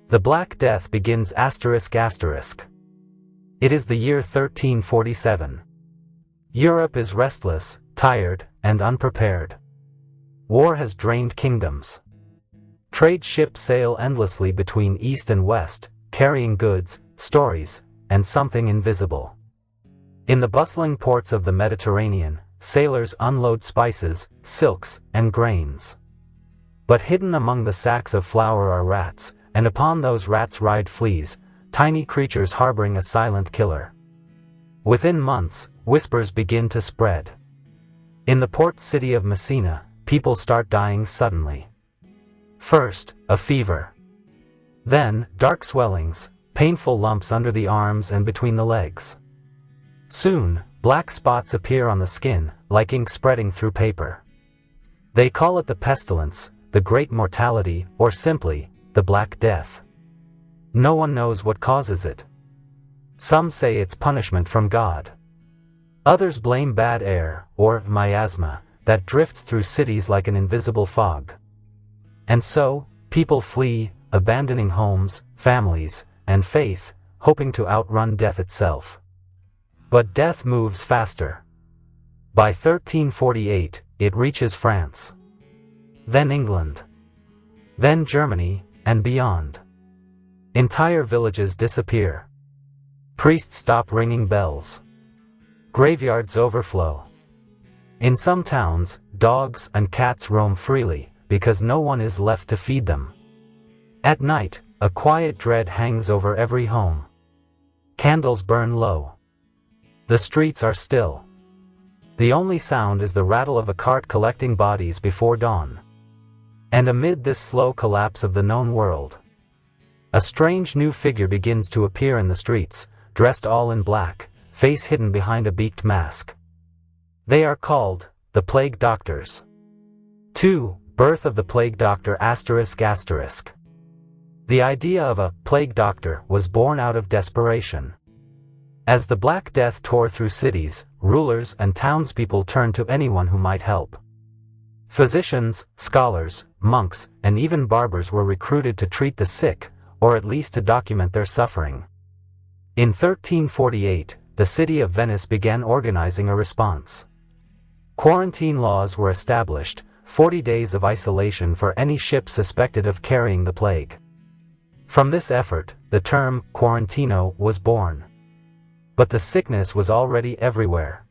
The Black Death begins ****. It is the year 1347. Europe is restless, tired, and unprepared. War has drained kingdoms. Trade ships sail endlessly between east and west, carrying goods, stories, and something invisible. In the bustling ports of the Mediterranean, sailors unload spices, silks, and grains. But hidden among the sacks of flour are rats, and upon those rats ride fleas, tiny creatures harboring a silent killer. Within months, whispers begin to spread. In the port city of Messina, people start dying suddenly. First, a fever. Then, dark swellings, painful lumps under the arms and between the legs. Soon, black spots appear on the skin, like ink spreading through paper. They call it the pestilence, the great mortality, or simply, the Black Death. No one knows what causes it. Some say it's punishment from God. Others blame bad air, or miasma, that drifts through cities like an invisible fog. And so, people flee, abandoning homes, families, and faith, hoping to outrun death itself. But death moves faster. By 1348, it reaches France. Then England. Then Germany, and beyond. Entire villages disappear. Priests stop ringing bells. Graveyards overflow. In some towns, dogs and cats roam freely, because no one is left to feed them. At night, a quiet dread hangs over every home. Candles burn low. The streets are still. The only sound is the rattle of a cart collecting bodies before dawn. And amid this slow collapse of the known world, a strange new figure begins to appear in the streets, dressed all in black, face hidden behind a beaked mask. They are called the Plague Doctors. 2. Birth of the Plague Doctor ****. The idea of a plague doctor was born out of desperation. As the Black Death tore through cities, rulers and townspeople turned to anyone who might help. Physicians, scholars, monks, and even barbers were recruited to treat the sick, or at least to document their suffering. In 1348, the city of Venice began organizing a response. Quarantine laws were established, 40 days of isolation for any ship suspected of carrying the plague. From this effort, the term quarantino was born. But the sickness was already everywhere.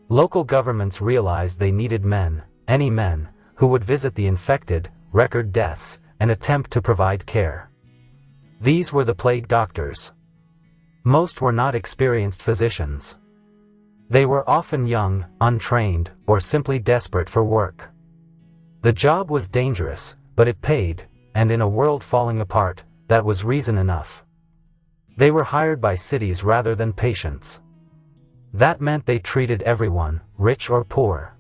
Local governments realized they needed men, any men, who would visit the infected, record deaths, and attempt to provide care. These were the plague doctors. Most were not experienced physicians. They were often young, untrained, or simply desperate for work. The job was dangerous, but it paid, and in a world falling apart, that was reason enough. They were hired by cities rather than patients. That meant they treated everyone, rich or poor.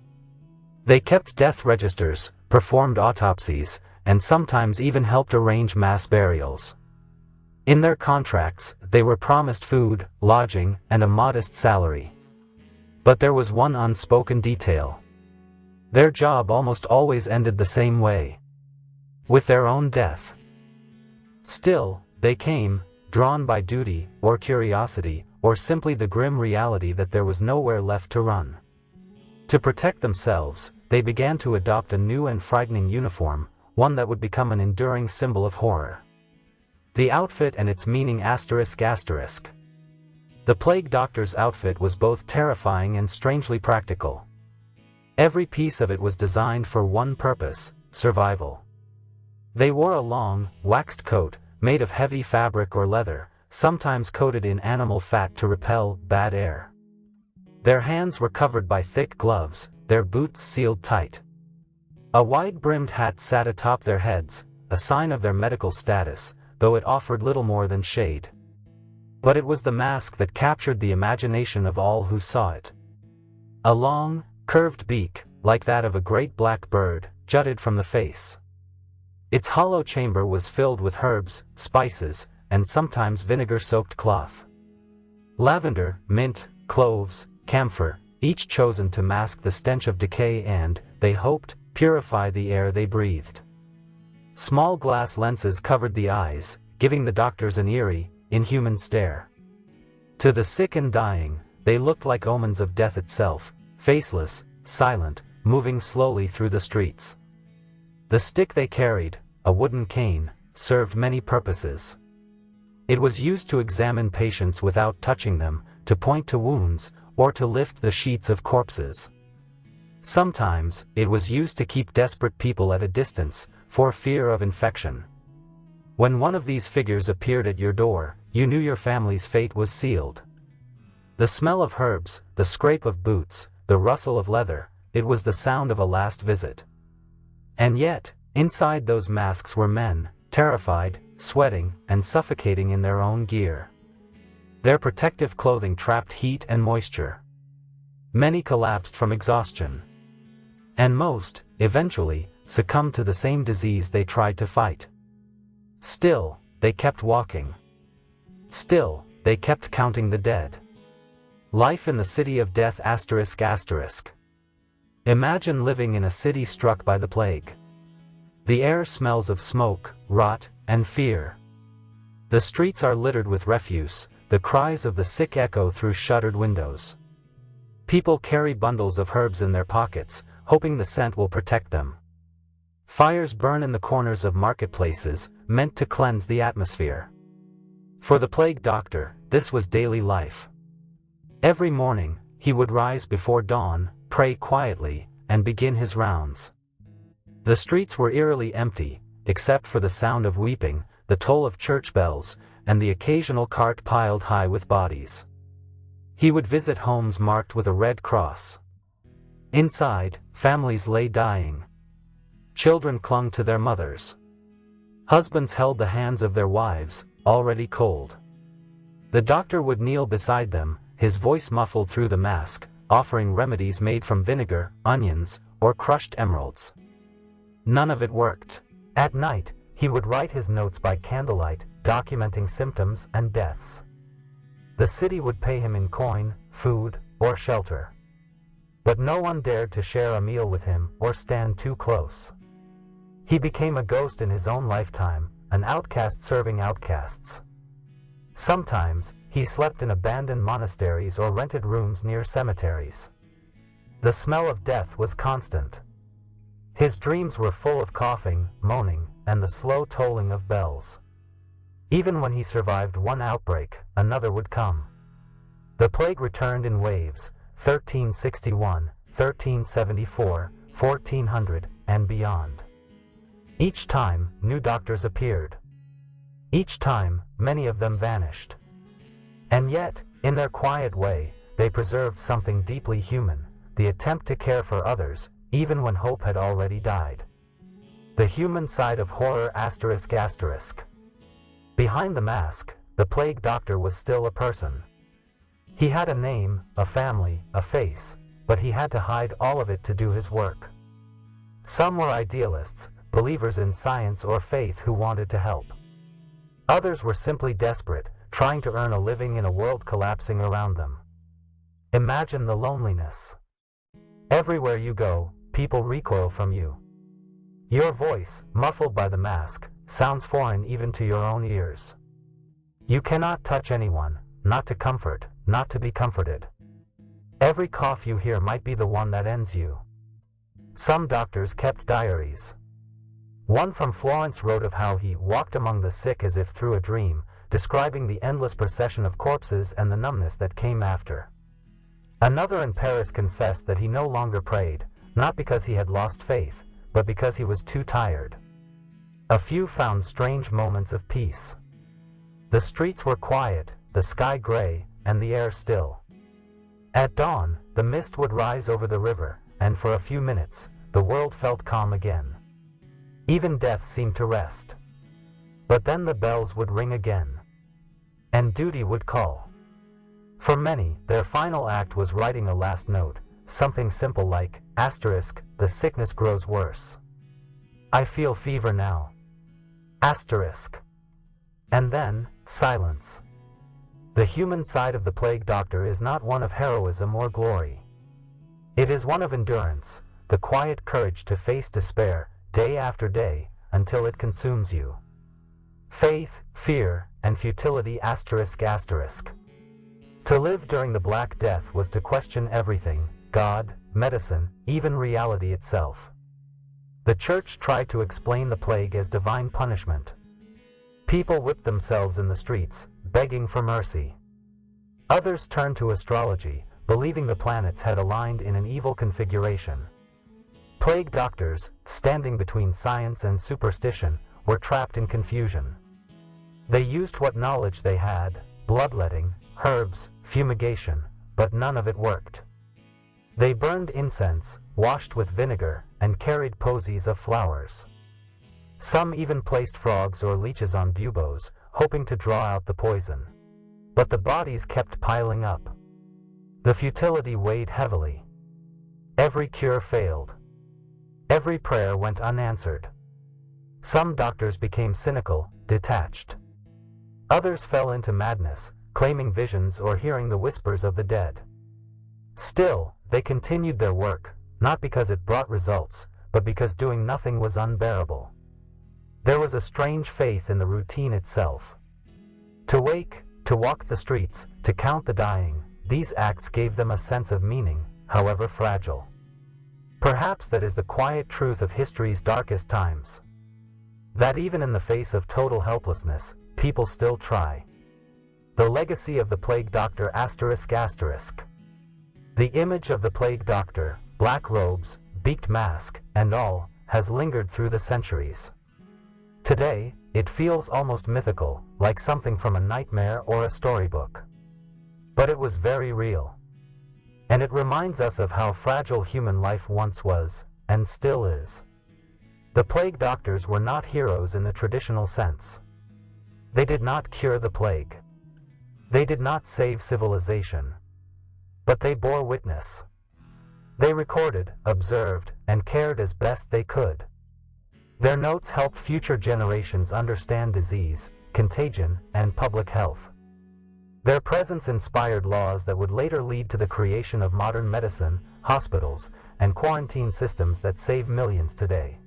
They kept death registers, performed autopsies, and sometimes even helped arrange mass burials. In their contracts, they were promised food, lodging, and a modest salary. But there was one unspoken detail. Their job almost always ended the same way. With their own death. Still, they came, drawn by duty, or curiosity, or simply the grim reality that there was nowhere left to run. To protect themselves, they began to adopt a new and frightening uniform, one that would become an enduring symbol of horror. The outfit and its meaning ****. The plague doctor's outfit was both terrifying and strangely practical. Every piece of it was designed for one purpose: survival. They wore a long, waxed coat, made of heavy fabric or leather, sometimes coated in animal fat to repel bad air. Their hands were covered by thick gloves, their boots sealed tight. A wide-brimmed hat sat atop their heads, a sign of their medical status, though it offered little more than shade. But it was the mask that captured the imagination of all who saw it. A long, curved beak, like that of a great black bird, jutted from the face. Its hollow chamber was filled with herbs, spices, and sometimes vinegar-soaked cloth. Lavender, mint, cloves, camphor, each chosen to mask the stench of decay and, they hoped, purify the air they breathed. Small glass lenses covered the eyes, giving the doctors an eerie, inhuman stare. To the sick and dying, they looked like omens of death itself, faceless, silent, moving slowly through the streets. The stick they carried, a wooden cane, served many purposes. It was used to examine patients without touching them, to point to wounds, or to lift the sheets of corpses. Sometimes, it was used to keep desperate people at a distance, for fear of infection. When one of these figures appeared at your door, you knew your family's fate was sealed. The smell of herbs, the scrape of boots, the rustle of leather, it was the sound of a last visit. And yet, inside those masks were men, terrified, sweating, and suffocating in their own gear. Their protective clothing trapped heat and moisture. Many collapsed from exhaustion. And most, eventually, succumbed to the same disease they tried to fight. Still, they kept walking. Still, they kept counting the dead. Life in the city of death ***. Imagine living in a city struck by the plague. The air smells of smoke, rot, and fear. The streets are littered with refuse, the cries of the sick echo through shuttered windows. People carry bundles of herbs in their pockets, hoping the scent will protect them. Fires burn in the corners of marketplaces, meant to cleanse the atmosphere. For the plague doctor, this was daily life. Every morning, he would rise before dawn, pray quietly, and begin his rounds. The streets were eerily empty, except for the sound of weeping, the toll of church bells, and the occasional cart piled high with bodies. He would visit homes marked with a red cross. Inside, families lay dying. Children clung to their mothers. Husbands held the hands of their wives, already cold. The doctor would kneel beside them, his voice muffled through the mask, offering remedies made from vinegar, onions, or crushed emeralds. None of it worked. At night, he would write his notes by candlelight, documenting symptoms and deaths. The city would pay him in coin, food, or shelter. But no one dared to share a meal with him or stand too close. He became a ghost in his own lifetime, an outcast serving outcasts. Sometimes, he slept in abandoned monasteries or rented rooms near cemeteries. The smell of death was constant. His dreams were full of coughing, moaning, and the slow tolling of bells. Even when he survived one outbreak, another would come. The plague returned in waves, 1361, 1374, 1400, and beyond. Each time, new doctors appeared. Each time, many of them vanished. And yet, in their quiet way, they preserved something deeply human, the attempt to care for others, even when hope had already died. The human side of horror ***. Behind the mask, the plague doctor was still a person. He had a name, a family, a face, but he had to hide all of it to do his work. Some were idealists, believers in science or faith who wanted to help. Others were simply desperate, trying to earn a living in a world collapsing around them. Imagine the loneliness. Everywhere you go, people recoil from you. Your voice, muffled by the mask, sounds foreign even to your own ears. You cannot touch anyone, not to comfort, not to be comforted. Every cough you hear might be the one that ends you. Some doctors kept diaries. One from Florence wrote of how he walked among the sick as if through a dream, describing the endless procession of corpses and the numbness that came after. Another in Paris confessed that he no longer prayed, not because he had lost faith, but because he was too tired. A few found strange moments of peace. The streets were quiet, the sky gray, and the air still. At dawn, the mist would rise over the river, and for a few minutes, the world felt calm again. Even death seemed to rest. But then the bells would ring again. And duty would call. For many, their final act was writing a last note, something simple like, **, the sickness grows worse. I feel fever now. **. And then, silence. The human side of the plague doctor is not one of heroism or glory. It is one of endurance, the quiet courage to face despair, day after day, until it consumes you. faith, fear, and futility asterisk asterisk. To live during the Black Death was to question everything, God, medicine, even reality itself. The church tried to explain the plague as divine punishment. People whipped themselves in the streets, begging for mercy. Others turned to astrology, believing the planets had aligned in an evil configuration. Plague doctors, standing between science and superstition, were trapped in confusion. They used what knowledge they had, bloodletting, herbs, fumigation, but none of it worked. They burned incense, washed with vinegar, and carried posies of flowers. Some even placed frogs or leeches on buboes, hoping to draw out the poison. But the bodies kept piling up. The futility weighed heavily. Every cure failed. Every prayer went unanswered. Some doctors became cynical, detached. Others fell into madness, claiming visions or hearing the whispers of the dead. Still, they continued their work, not because it brought results, but because doing nothing was unbearable. There was a strange faith in the routine itself. To wake, to walk the streets, to count the dying, these acts gave them a sense of meaning, however fragile. Perhaps that is the quiet truth of history's darkest times. That even in the face of total helplessness, people still try. The legacy of the plague doctor asterisk asterisk. The image of the plague doctor, black robes, beaked mask, and all, has lingered through the centuries. Today, it feels almost mythical, like something from a nightmare or a storybook. But it was very real. And it reminds us of how fragile human life once was, and still is. The plague doctors were not heroes in the traditional sense. They did not cure the plague. They did not save civilization. But they bore witness. They recorded, observed, and cared as best they could. Their notes helped future generations understand disease, contagion, and public health. Their presence inspired laws that would later lead to the creation of modern medicine, hospitals, and quarantine systems that save millions today.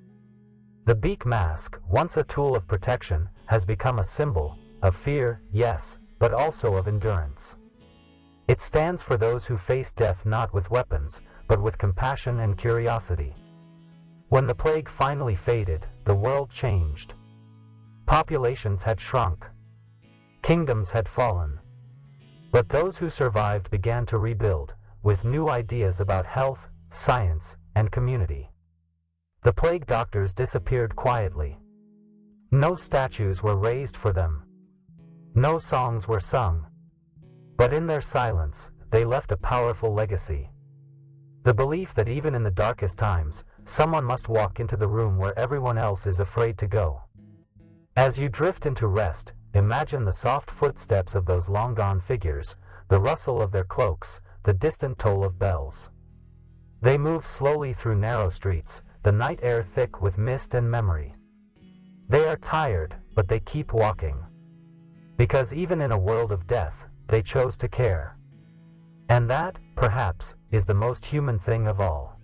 The beak mask, once a tool of protection, has become a symbol of fear, yes, but also of endurance. It stands for those who face death not with weapons, but with compassion and curiosity. When the plague finally faded, the world changed. Populations had shrunk. Kingdoms had fallen. But those who survived began to rebuild, with new ideas about health, science, and community. The plague doctors disappeared quietly. No statues were raised for them. No songs were sung. But in their silence, they left a powerful legacy. The belief that even in the darkest times, someone must walk into the room where everyone else is afraid to go. As you drift into rest, imagine the soft footsteps of those long-gone figures, the rustle of their cloaks, the distant toll of bells. They move slowly through narrow streets, the night air thick with mist and memory. They are tired, but they keep walking. Because even in a world of death, they chose to care. And that, perhaps, is the most human thing of all.